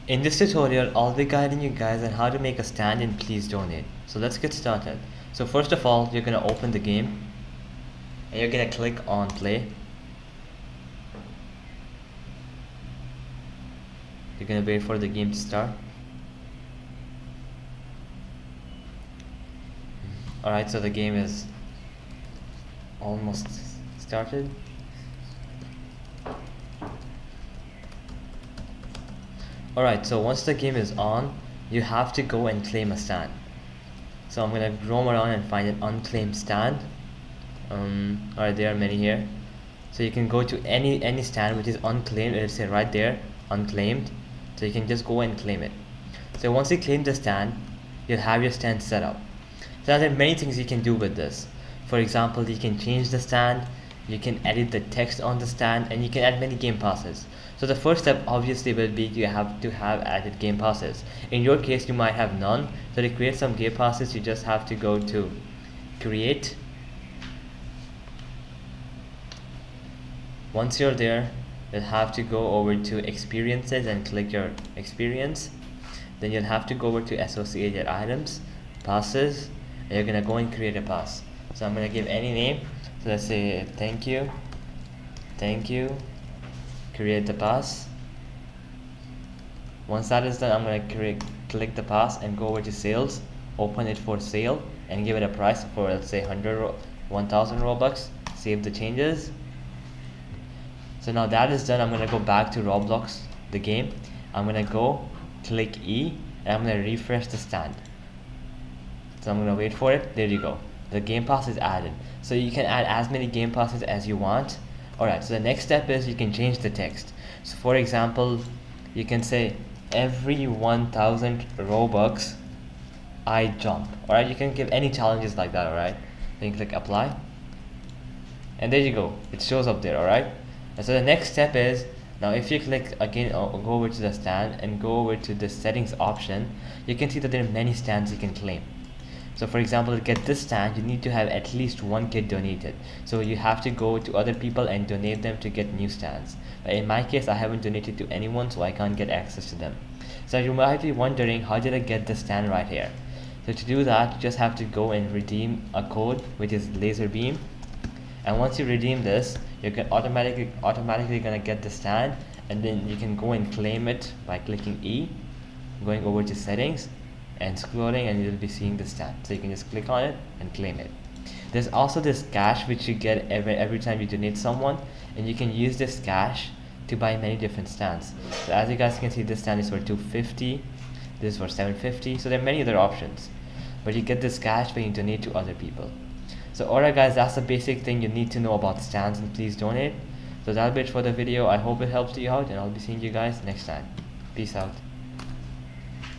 In this tutorial, I'll be guiding you guys on how to make a stand in Please Donate. So let's get started. So first of all, you're gonna open the game and you're gonna click on play. You're gonna wait for the game to start. Alright, so the game is almost started. Alright, so once the game is on, you have to go and claim a stand. So I'm gonna roam around and find an unclaimed stand. Alright, there are many here. So you can go to any stand which is unclaimed. It'll say right there, unclaimed. So you can just go and claim it. So once you claim the stand, you'll have your stand set up. So there are many things you can do with this. For example, you can change the stand, you can edit the text on the stand, and you can add many game passes. So the first step obviously will be you have to have added game passes. In your case, you might have none. So to create some game passes, you just have to go to create. Once you're there, you'll have to go over to experiences and click your experience. Then you'll have to go over to associated items, passes, and you're gonna go and create a pass. So I'm gonna give any name. So let's say thank you, create the pass. Once that is done, I'm gonna click the pass and go over to sales, open it for sale, and give it a price for, let's say 1,000 Robux. Save the changes. So now that is done, I'm gonna go back to Roblox, the game. I'm gonna go click E and I'm gonna refresh the stand. So I'm gonna wait for it. There you go. The game pass is added. So you can add as many game passes as you want. Alright, so the next step is you can change the text. So for example, you can say every 1,000 Robux I jump. Alright, you can give any challenges like that, alright? Then you click apply. And there you go. It shows up there, alright? And so the next step is, now if you click again, go over to the stand and go over to the settings option, you can see that there are many stands you can claim. So for example, to get this stand, you need to have at least one kid donated. So you have to go to other people and donate them to get new stands. In my case, I haven't donated to anyone, so I can't get access to them. So you might be wondering, how did I get this stand right here? So to do that, you just have to go and redeem a code, which is laser beam. And once you redeem this, you're automatically gonna get the stand, and then you can go and claim it by clicking E, going over to settings, and scrolling, and you'll be seeing the stand. So you can just click on it and claim it. There's also this cash which you get every time you donate someone, and you can use this cash to buy many different stands. So as you guys can see, this stand is for 250, this is for 750. So there are many other options, but you get this cash when you donate to other people. So alright guys, that's the basic thing you need to know about stands, and Please Donate. So that'll be it for the video. I hope it helps you out, and I'll be seeing you guys next time. Peace out.